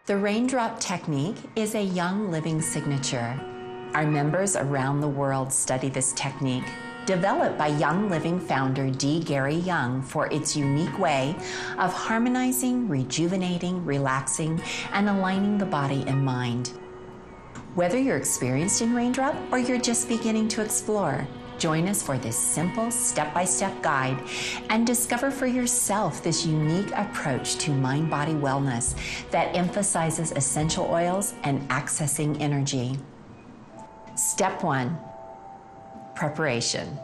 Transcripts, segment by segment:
The Raindrop Technique is a young living signature. Our members around the world study this technique, developed by Young Living founder D. Gary Young for its unique way of harmonizing, rejuvenating, relaxing, and aligning the body and mind. Whether you're experienced in Raindrop or you're just beginning to explore, join us for this simple step-by-step guide and discover for yourself this unique approach to mind-body wellness that emphasizes essential oils and accessing energy. Step 1, preparation.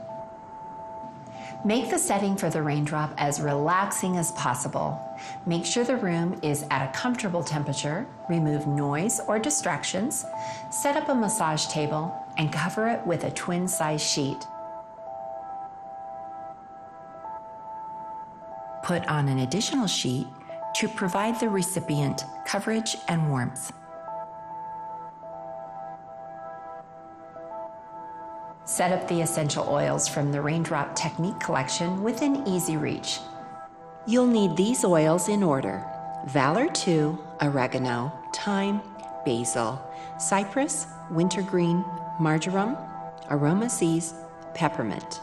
Make the setting for the Raindrop as relaxing as possible. Make sure the room is at a comfortable temperature, remove noise or distractions, set up a massage table, and cover it with a twin-size sheet. Put on an additional sheet to provide the recipient coverage and warmth. Set up the essential oils from the Raindrop Technique collection within easy reach. You'll need these oils in order: Valor 2, oregano, thyme, basil, cypress, wintergreen, marjoram, aroma seeds, peppermint.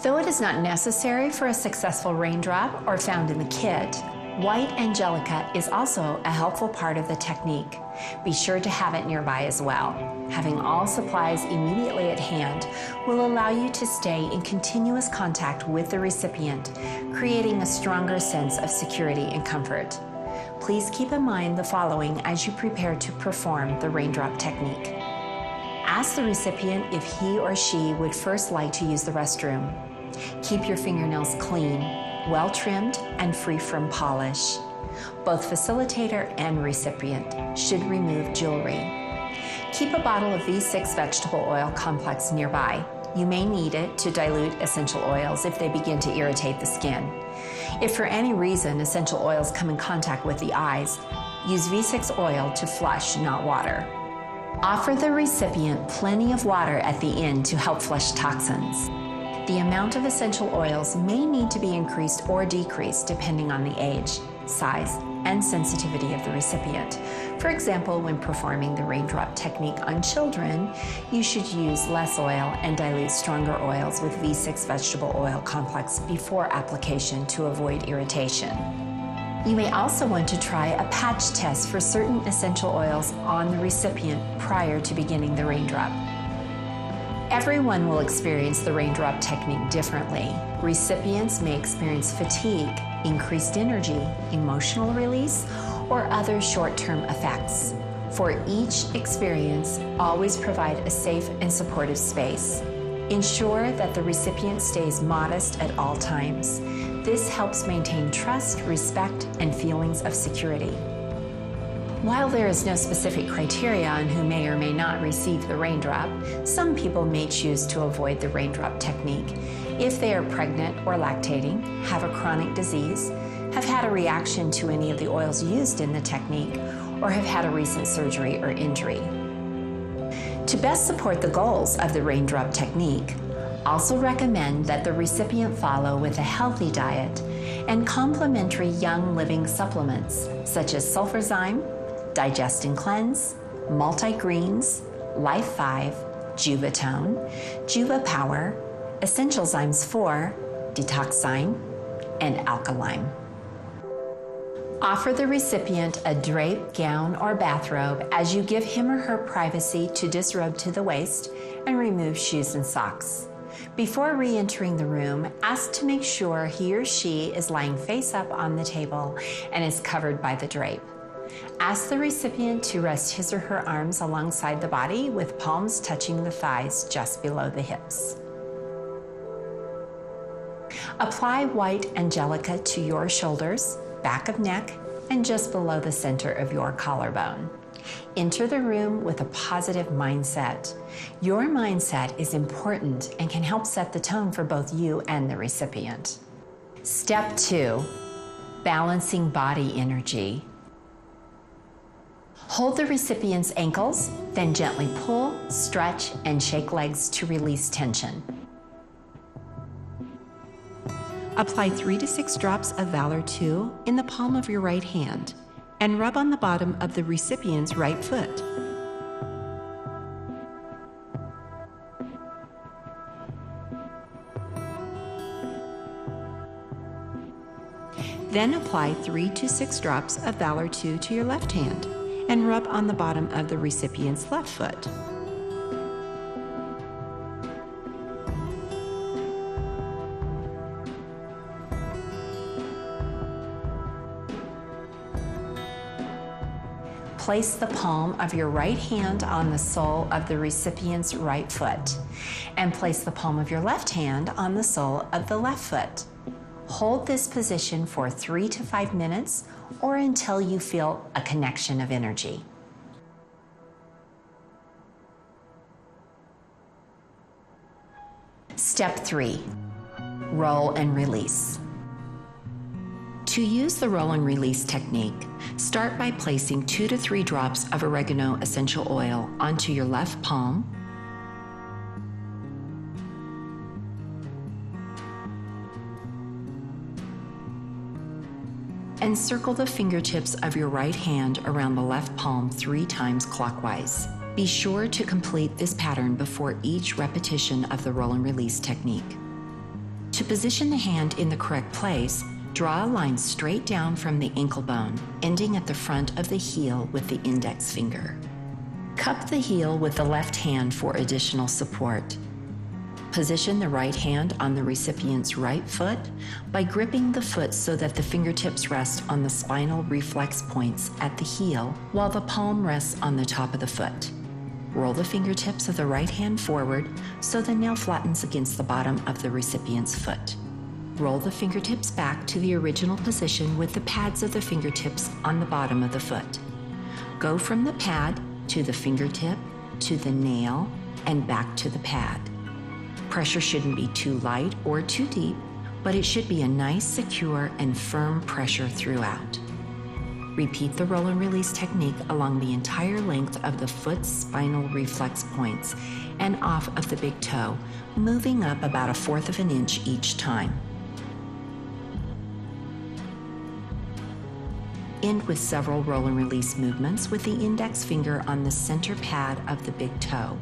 Though it is not necessary for a successful Raindrop or found in the kit, white angelica is also a helpful part of the technique. Be sure to have it nearby as well. Having all supplies immediately at hand will allow you to stay in continuous contact with the recipient, creating a stronger sense of security and comfort. Please keep in mind the following as you prepare to perform the Raindrop Technique. Ask the recipient if he or she would first like to use the restroom. Keep your fingernails clean, well-trimmed, and free from polish. Both facilitator and recipient should remove jewelry. Keep a bottle of V6 vegetable oil complex nearby. You may need it to dilute essential oils if they begin to irritate the skin. If for any reason essential oils come in contact with the eyes, use V6 oil to flush, not water. Offer the recipient plenty of water at the end to help flush toxins. The amount of essential oils may need to be increased or decreased depending on the age, size, and sensitivity of the recipient. For example, when performing the Raindrop Technique on children, you should use less oil and dilute stronger oils with V6 vegetable oil complex before application to avoid irritation. You may also want to try a patch test for certain essential oils on the recipient prior to beginning the Raindrop. Everyone will experience the Raindrop Technique differently. Recipients may experience fatigue, increased energy, emotional release, or other short-term effects. For each experience, always provide a safe and supportive space. Ensure that the recipient stays modest at all times. This helps maintain trust, respect, and feelings of security. While there is no specific criteria on who may or may not receive the Raindrop, some people may choose to avoid the Raindrop Technique if they are pregnant or lactating, have a chronic disease, have had a reaction to any of the oils used in the technique, or have had a recent surgery or injury. To best support the goals of the Raindrop Technique, also recommend that the recipient follow with a healthy diet and complementary Young Living supplements such as sulfurzyme, Digest and Cleanse, Multi-Greens, Life 5, Juvatone, Juva Power, Essential Zymes 4, Detoxzyme, and Alkaline. Offer the recipient a drape, gown, or bathrobe as you give him or her privacy to disrobe to the waist and remove shoes and socks. Before re-entering the room, ask to make sure he or she is lying face up on the table and is covered by the drape. Ask the recipient to rest his or her arms alongside the body with palms touching the thighs just below the hips. Apply white angelica to your shoulders, back of neck, and just below the center of your collarbone. Enter the room with a positive mindset. Your mindset is important and can help set the tone for both you and the recipient. Step 2, balancing body energy. Hold the recipient's ankles, then gently pull, stretch, and shake legs to release tension. Apply 3 to 6 drops of Valor 2 in the palm of your right hand and rub on the bottom of the recipient's right foot. Then apply 3 to 6 drops of Valor 2 to your left hand and rub on the bottom of the recipient's left foot. Place the palm of your right hand on the sole of the recipient's right foot, and place the palm of your left hand on the sole of the left foot. Hold this position for 3 to 5 minutes or until you feel a connection of energy. Step 3. Roll and release. To use the roll and release technique, start by placing 2 to 3 drops of oregano essential oil onto your left palm, and circle the fingertips of your right hand around the left palm 3 times clockwise. Be sure to complete this pattern before each repetition of the roll and release technique. To position the hand in the correct place, draw a line straight down from the ankle bone, ending at the front of the heel with the index finger. Cup the heel with the left hand for additional support. Position the right hand on the recipient's right foot by gripping the foot so that the fingertips rest on the spinal reflex points at the heel while the palm rests on the top of the foot. Roll the fingertips of the right hand forward so the nail flattens against the bottom of the recipient's foot. Roll the fingertips back to the original position with the pads of the fingertips on the bottom of the foot. Go from the pad to the fingertip to the nail and back to the pad. Pressure shouldn't be too light or too deep, but it should be a nice, secure, and firm pressure throughout. Repeat the roll and release technique along the entire length of the foot's spinal reflex points and off of the big toe, moving up about 1/4 of an inch each time. End with several roll and release movements with the index finger on the center pad of the big toe.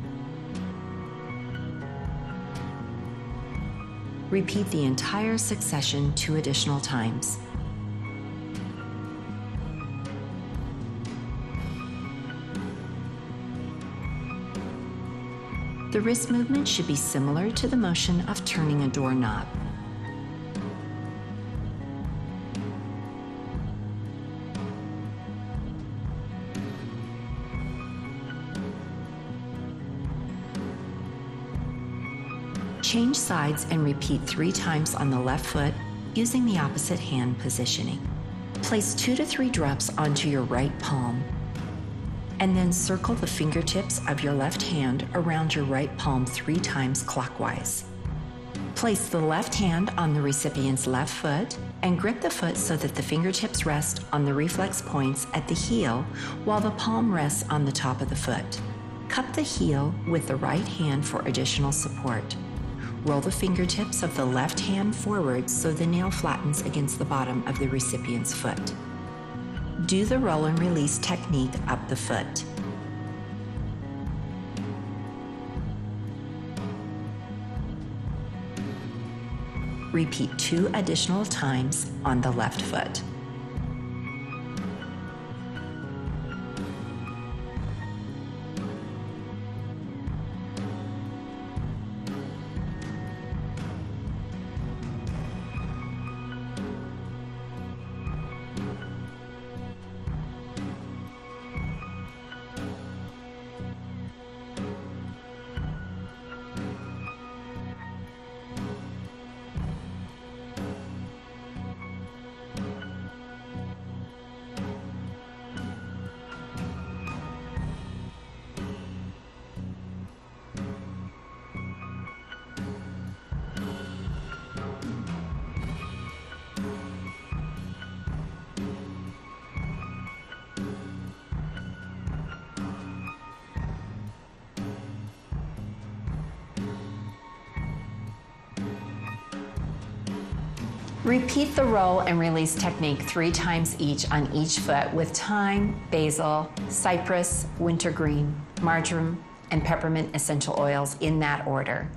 Repeat the entire succession 2 additional times. The wrist movement should be similar to the motion of turning a doorknob. Change sides and repeat 3 times on the left foot using the opposite hand positioning. Place 2 to 3 drops onto your right palm, and then circle the fingertips of your left hand around your right palm 3 times clockwise. Place the left hand on the recipient's left foot and grip the foot so that the fingertips rest on the reflex points at the heel while the palm rests on the top of the foot. Cup the heel with the right hand for additional support. Roll the fingertips of the left hand forward so the nail flattens against the bottom of the recipient's foot. Do the roll and release technique up the foot. Repeat 2 additional times on the left foot. Repeat the roll and release technique 3 times each on each foot with thyme, basil, cypress, wintergreen, marjoram, and peppermint essential oils in that order.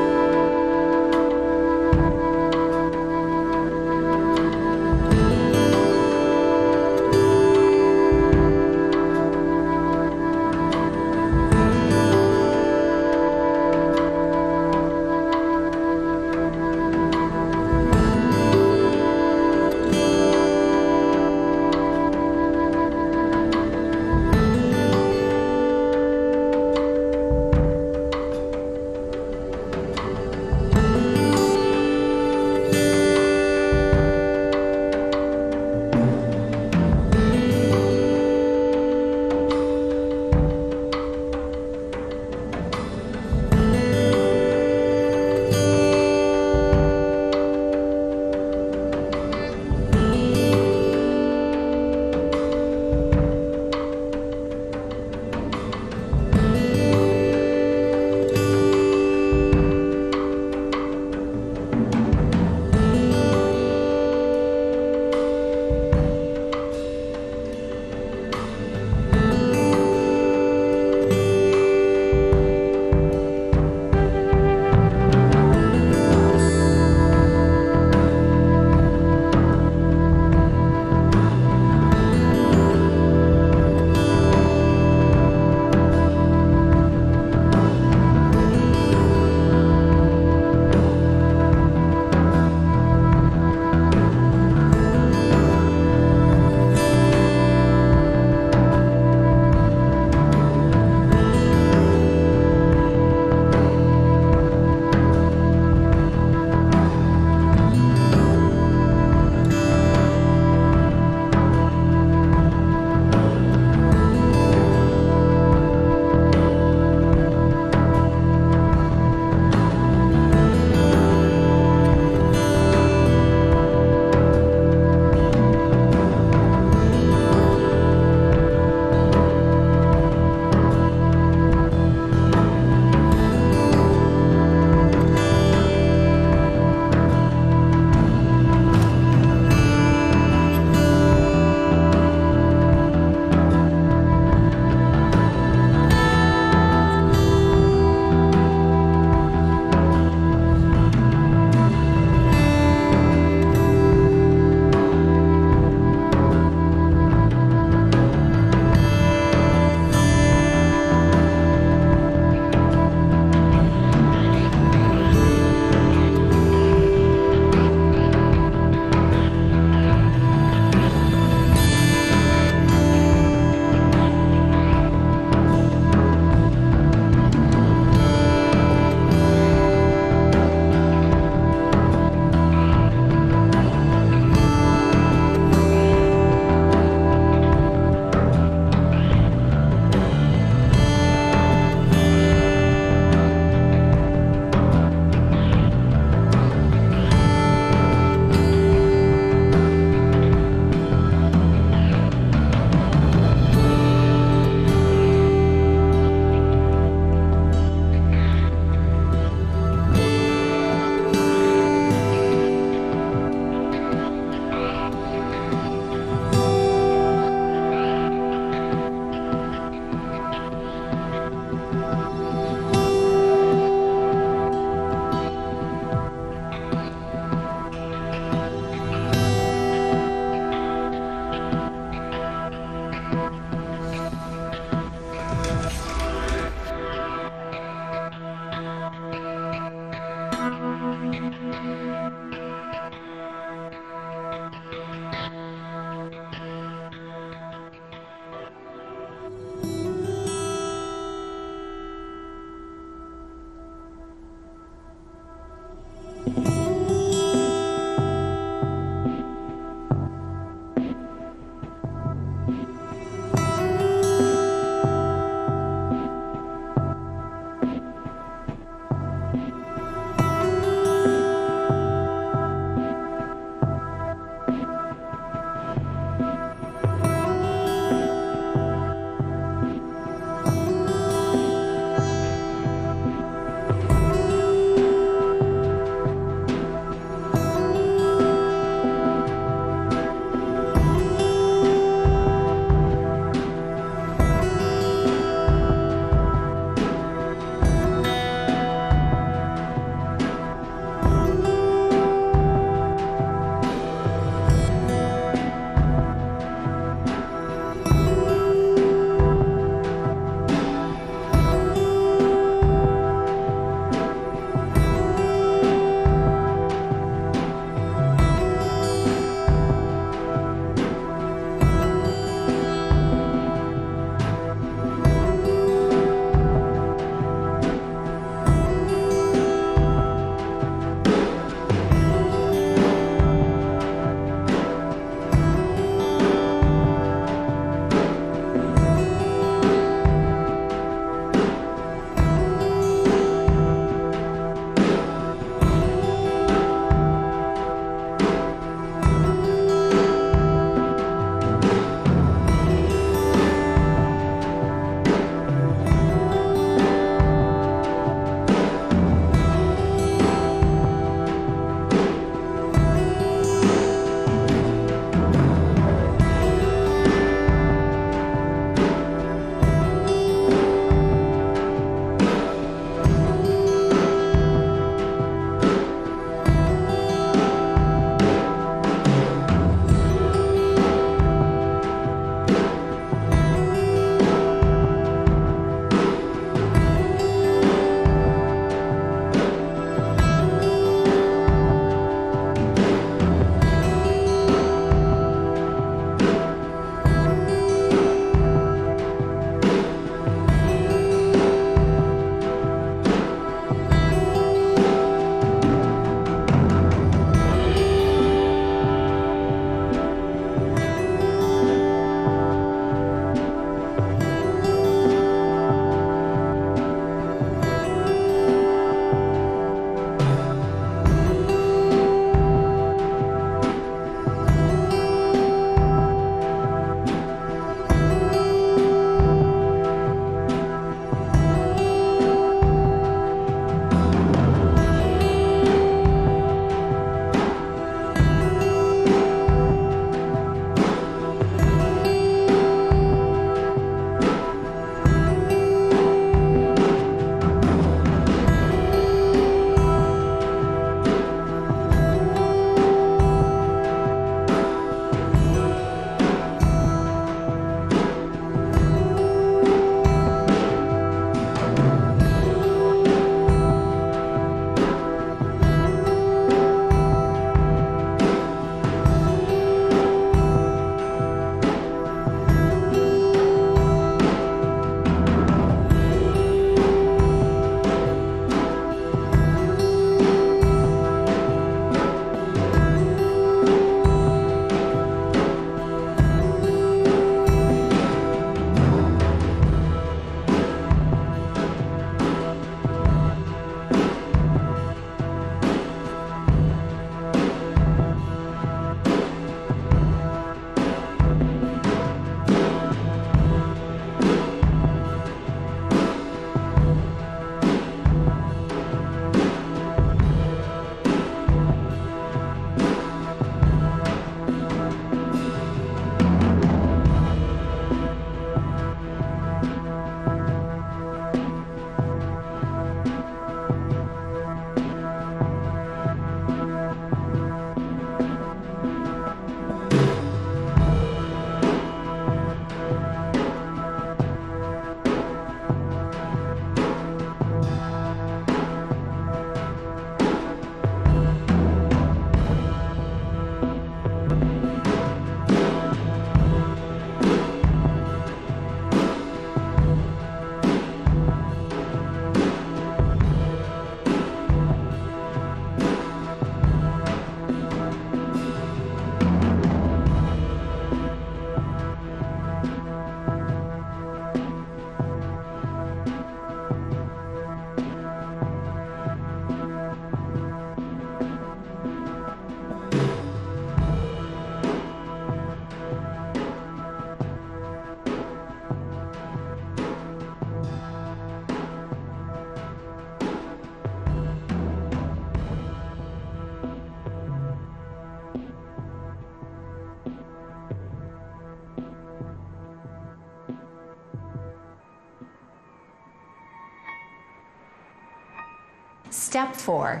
Step 4.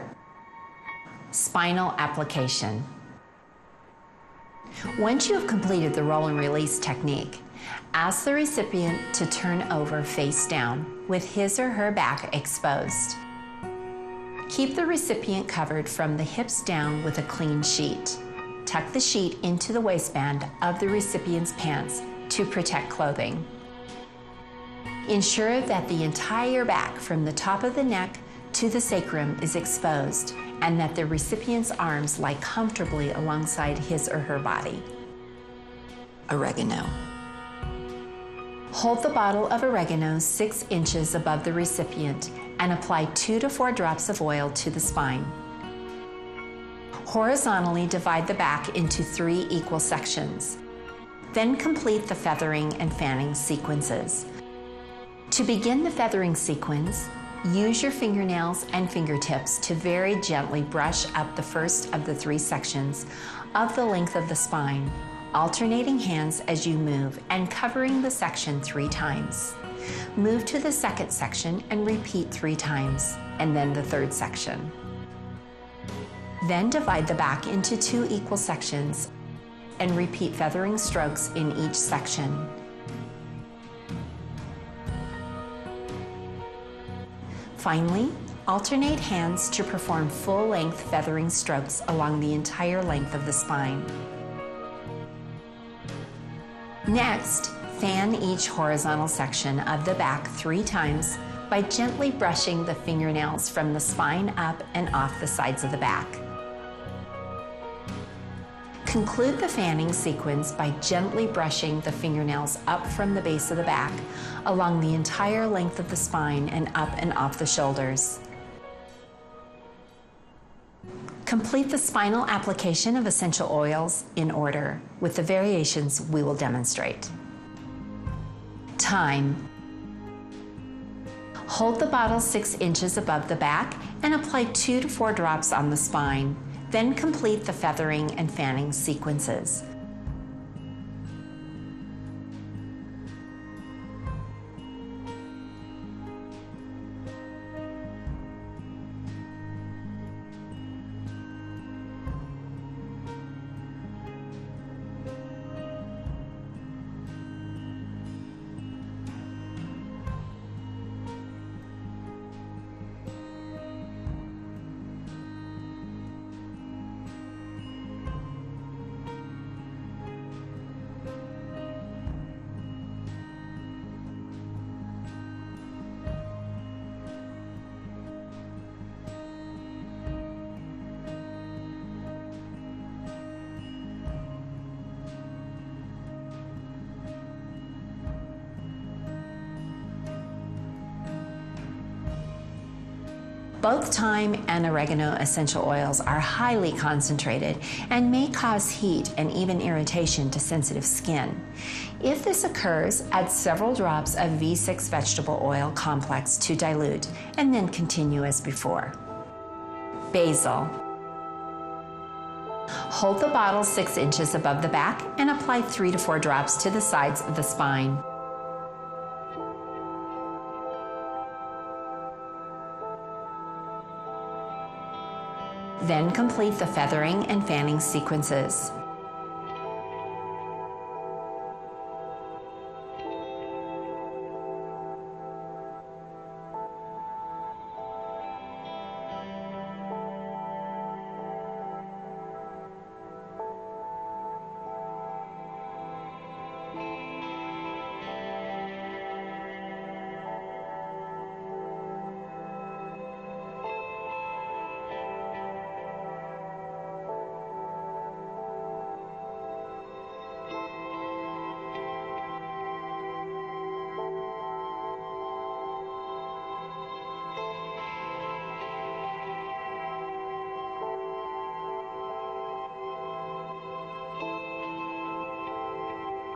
Spinal application. Once you have completed the roll and release technique, ask the recipient to turn over face down with his or her back exposed. Keep the recipient covered from the hips down with a clean sheet. Tuck the sheet into the waistband of the recipient's pants to protect clothing. Ensure that the entire back from the top of the neck to the sacrum is exposed and that the recipient's arms lie comfortably alongside his or her body. Oregano. Hold the bottle of oregano 6 inches above the recipient and apply 2 to 4 drops of oil to the spine. Horizontally divide the back into 3 equal sections. Then complete the feathering and fanning sequences. To begin the feathering sequence, use your fingernails and fingertips to very gently brush up the first of the 3 sections of the length of the spine, alternating hands as you move and covering the section 3 times. Move to the second section and repeat 3 times, and then the third section. Then divide the back into 2 equal sections and repeat feathering strokes in each section. Finally, alternate hands to perform full-length feathering strokes along the entire length of the spine. Next, fan each horizontal section of the back 3 times by gently brushing the fingernails from the spine up and off the sides of the back. Conclude the fanning sequence by gently brushing the fingernails up from the base of the back along the entire length of the spine and up and off the shoulders. Complete the spinal application of essential oils in order, with the variations we will demonstrate. Time. Hold the bottle 6 inches above the back and apply 2 to 4 drops on the spine. Then complete the feathering and fanning sequences. Both thyme and oregano essential oils are highly concentrated and may cause heat and even irritation to sensitive skin. If this occurs, add several drops of V6 vegetable oil complex to dilute and then continue as before. Basil. Hold the bottle 6 inches above the back and apply 3 to 4 drops to the sides of the spine. Then complete the feathering and fanning sequences.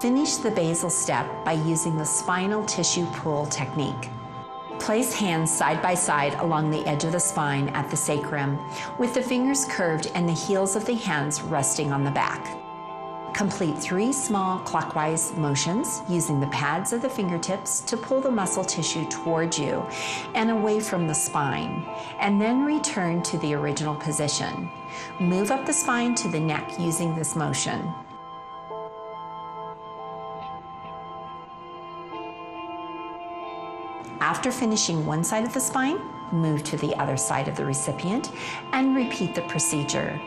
Finish the basil step by using the spinal tissue pull technique. Place hands side by side along the edge of the spine at the sacrum, with the fingers curved and the heels of the hands resting on the back. Complete 3 small clockwise motions using the pads of the fingertips to pull the muscle tissue towards you and away from the spine, and then return to the original position. Move up the spine to the neck using this motion. After finishing one side of the spine, move to the other side of the recipient and repeat the procedure.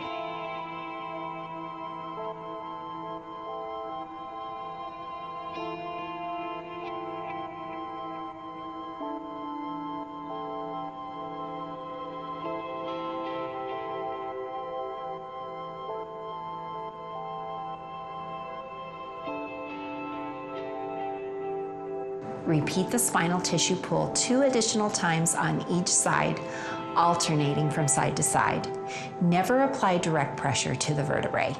Repeat the spinal tissue pull 2 additional times on each side, alternating from side to side. Never apply direct pressure to the vertebrae.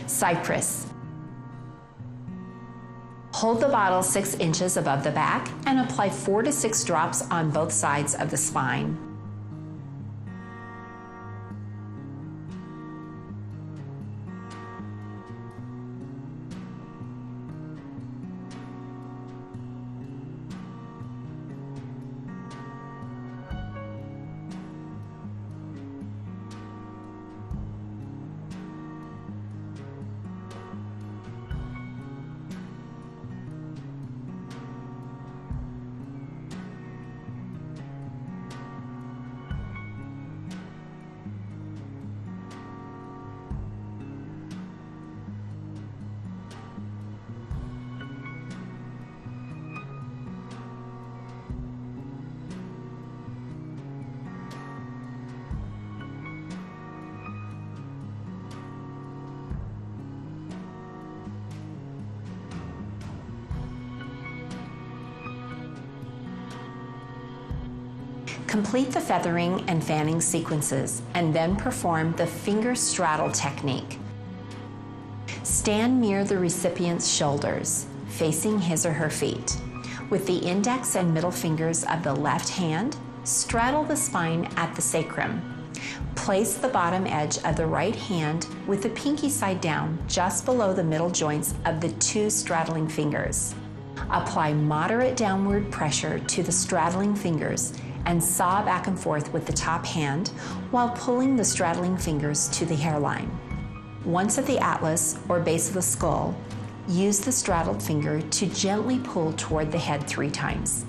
Cypress. Hold the bottle 6 inches above the back and apply 4 to 6 drops on both sides of the spine. Complete the feathering and fanning sequences and then perform the finger straddle technique. Stand near the recipient's shoulders, facing his or her feet. With the index and middle fingers of the left hand, straddle the spine at the sacrum. Place the bottom edge of the right hand with the pinky side down just below the middle joints of the 2 straddling fingers. Apply moderate downward pressure to the straddling fingers and saw back and forth with the top hand while pulling the straddling fingers to the hairline. Once at the atlas or base of the skull, use the straddled finger to gently pull toward the head 3 times.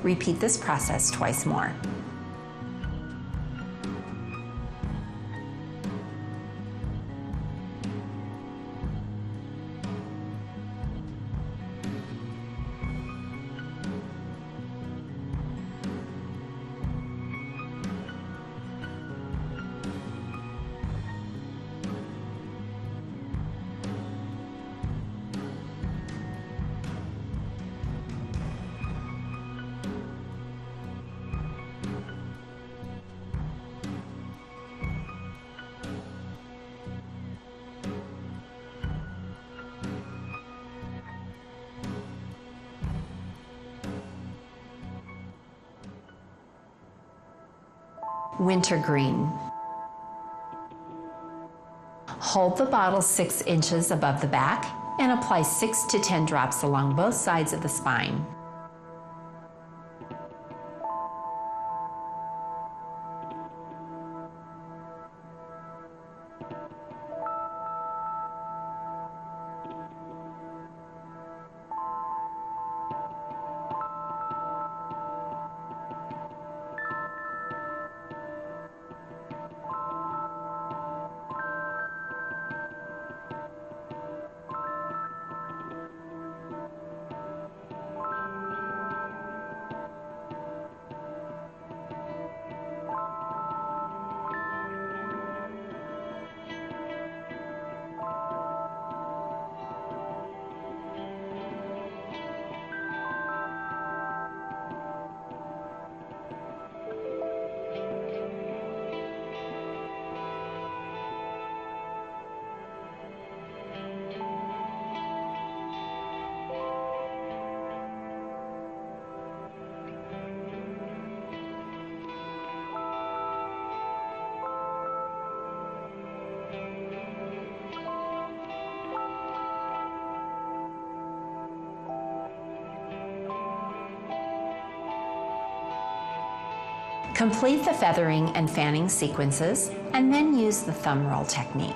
Repeat this process twice more. Wintergreen. Hold the bottle 6 inches above the back and apply 6 to 10 drops along both sides of the spine. Complete the feathering and fanning sequences, and then use the thumb roll technique.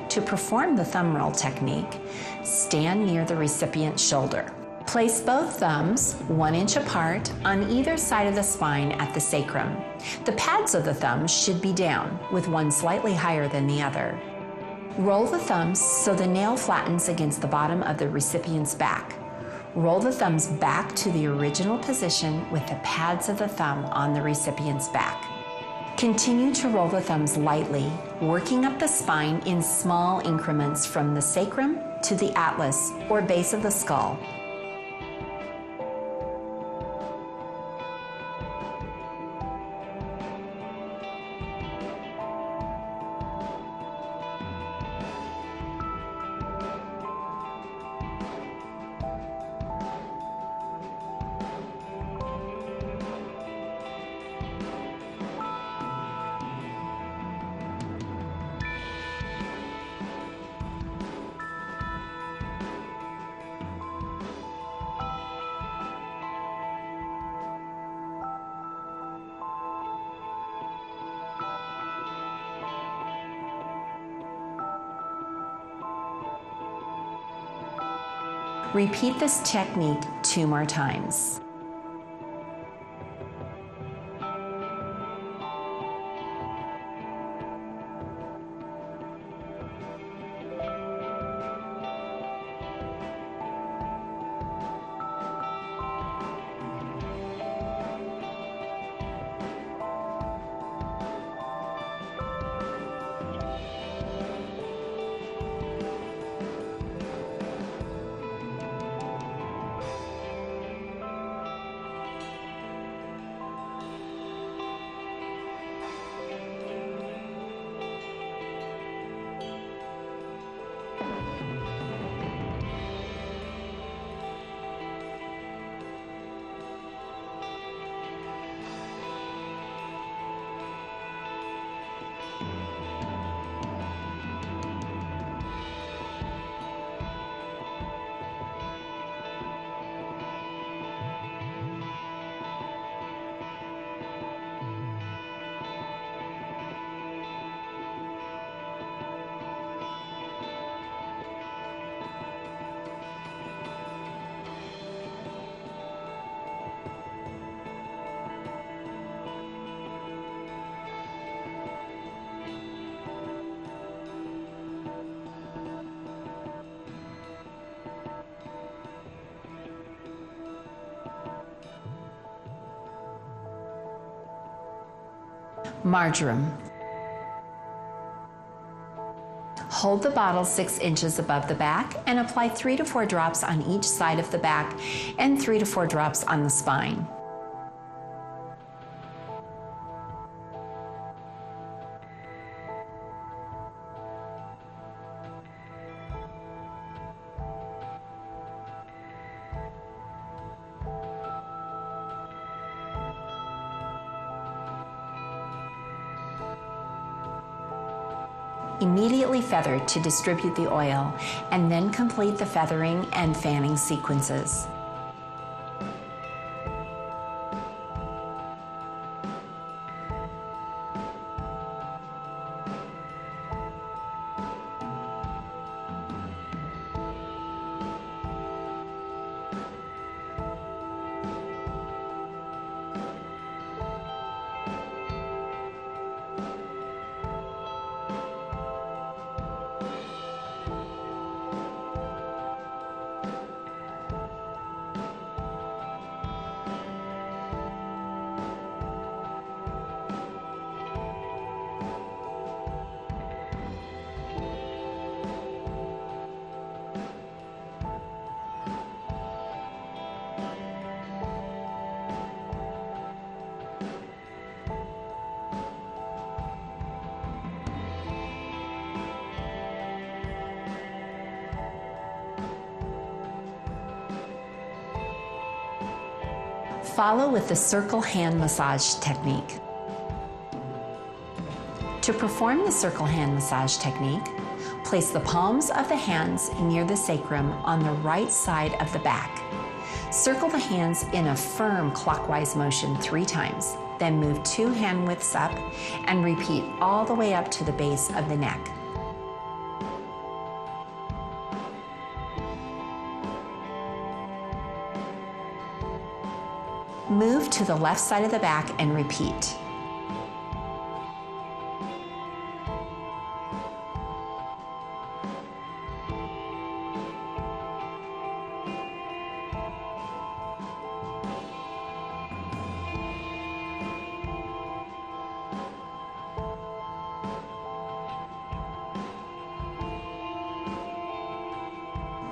To perform the thumb roll technique, stand near the recipient's shoulder. Place both thumbs 1 inch apart on either side of the spine at the sacrum. The pads of the thumbs should be down, with one slightly higher than the other. Roll the thumbs so the nail flattens against the bottom of the recipient's back. Roll the thumbs back to the original position with the pads of the thumb on the recipient's back. Continue to roll the thumbs lightly, working up the spine in small increments from the sacrum to the atlas or base of the skull. Repeat this technique 2 more times. Marjoram. Hold the bottle 6 inches above the back and apply 3 to 4 drops on each side of the back and 3 to 4 drops on the spine. Immediately feather to distribute the oil, and then complete the feathering and fanning sequences. Follow with the circle hand massage technique. To perform the circle hand massage technique, place the palms of the hands near the sacrum on the right side of the back. Circle the hands in a firm clockwise motion 3 times, then move 2 hand widths up and repeat all the way up to the base of the neck. Move to the left side of the back and repeat.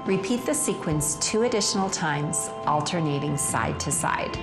Repeat the sequence 2 additional times, alternating side to side.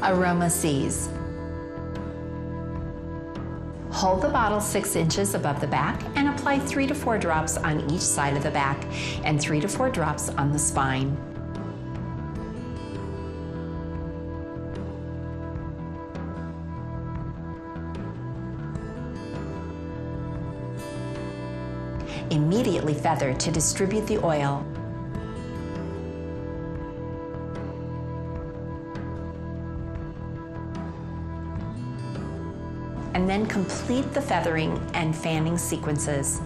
Aroma seize. Hold the bottle 6 inches above the back and apply 3 to 4 drops on each side of the back and 3 to 4 drops on the spine. Immediately feather to distribute the oil. And then complete the feathering and fanning sequences.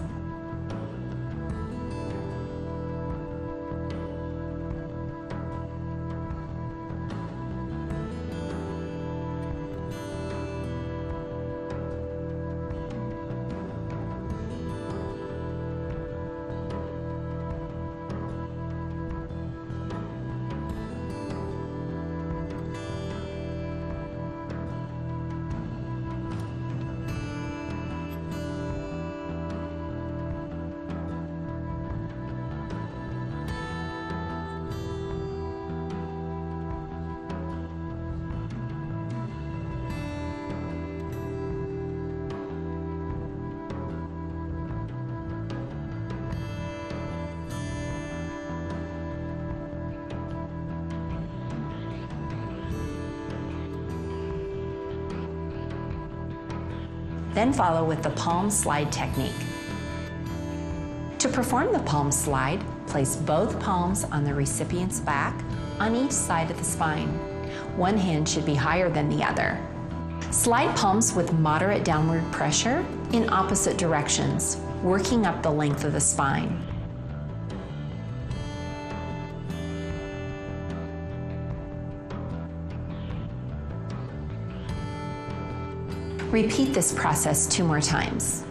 Then follow with the palm slide technique. To perform the palm slide, place both palms on the recipient's back on each side of the spine. One hand should be higher than the other. Slide palms with moderate downward pressure in opposite directions, working up the length of the spine. Repeat this process 2 more times.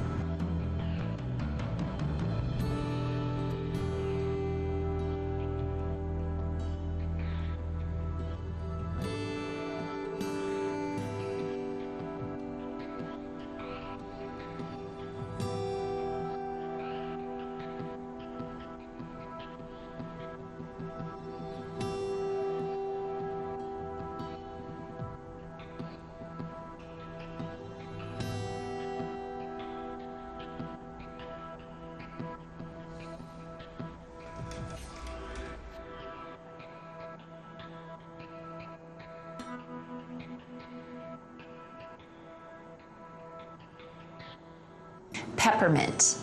Peppermint.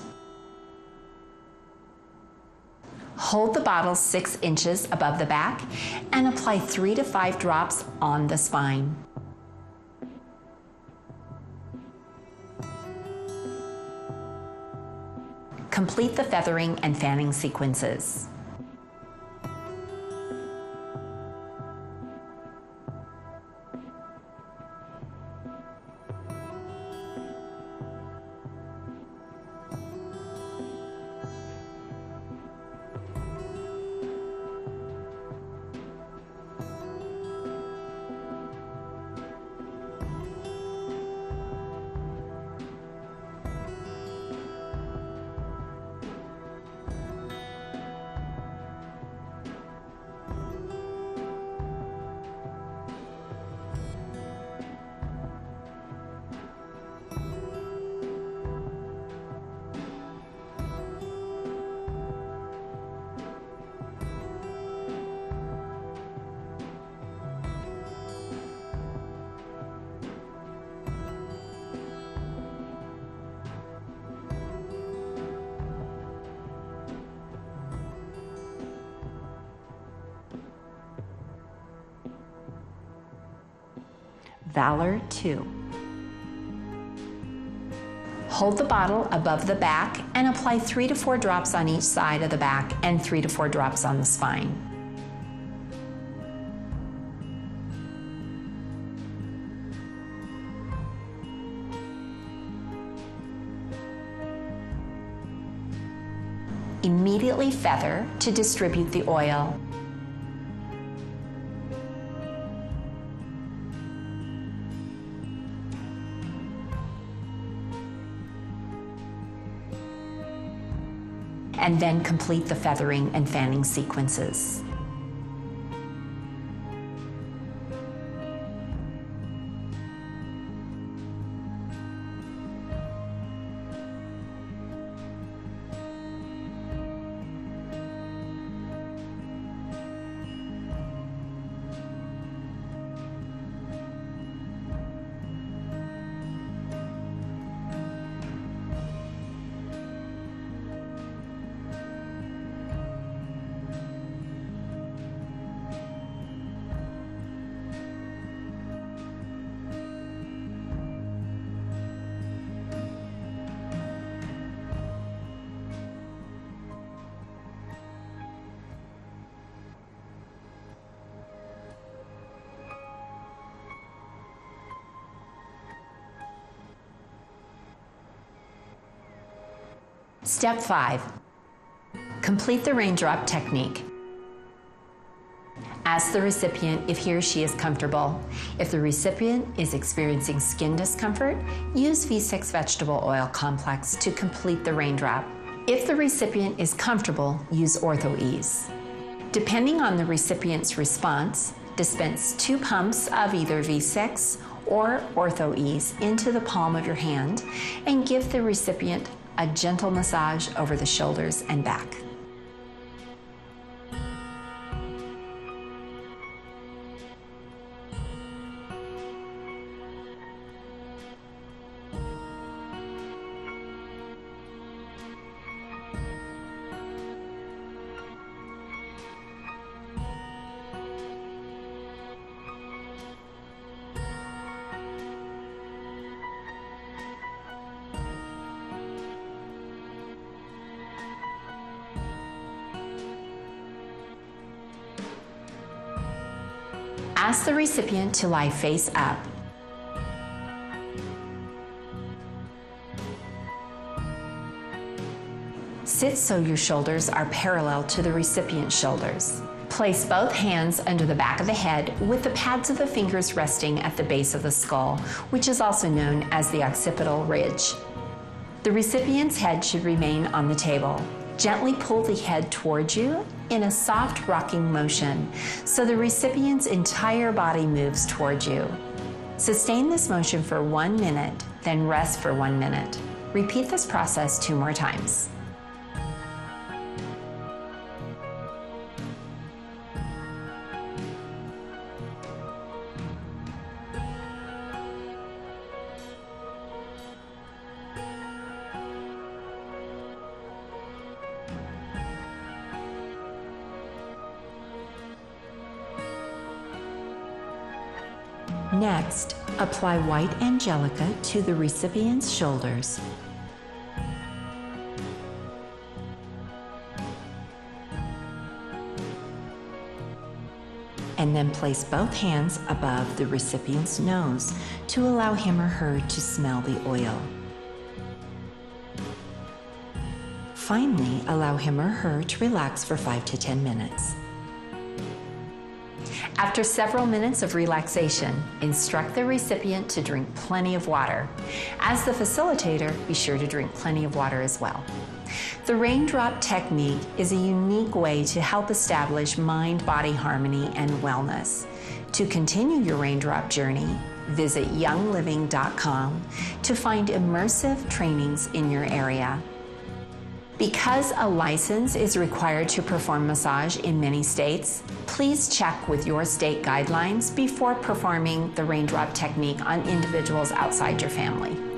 Hold the bottle 6 inches above the back and apply 3 to 5 drops on the spine. Complete the feathering and fanning sequences. Valor 2. Hold the bottle above the back and apply 3 to 4 drops on each side of the back and 3 to 4 drops on the spine. Immediately feather to distribute the oil. And then complete the feathering and fanning sequences. Step 5. Complete the raindrop technique. Ask the recipient if he or she is comfortable. If the recipient is experiencing skin discomfort, use V6 vegetable oil complex to complete the raindrop. If the recipient is comfortable, use Ortho Ease. Depending on the recipient's response, dispense 2 pumps of either V6 or Ortho Ease into the palm of your hand and give the recipient a gentle massage over the shoulders and back. Ask the recipient to lie face up. Sit so your shoulders are parallel to the recipient's shoulders. Place both hands under the back of the head with the pads of the fingers resting at the base of the skull, which is also known as the occipital ridge. The recipient's head should remain on the table. Gently pull the head towards you in a soft rocking motion so the recipient's entire body moves towards you. Sustain this motion for 1 minute, then rest for 1 minute. Repeat this process 2 more times. Next, apply white angelica to the recipient's shoulders. And then place both hands above the recipient's nose to allow him or her to smell the oil. Finally, allow him or her to relax for 5 to 10 minutes. After several minutes of relaxation, instruct the recipient to drink plenty of water. As the facilitator, be sure to drink plenty of water as well. The Raindrop Technique is a unique way to help establish mind-body harmony and wellness. To continue your raindrop journey, visit youngliving.com to find immersive trainings in your area. Because a license is required to perform massage in many states, please check with your state guidelines before performing the Raindrop Technique on individuals outside your family.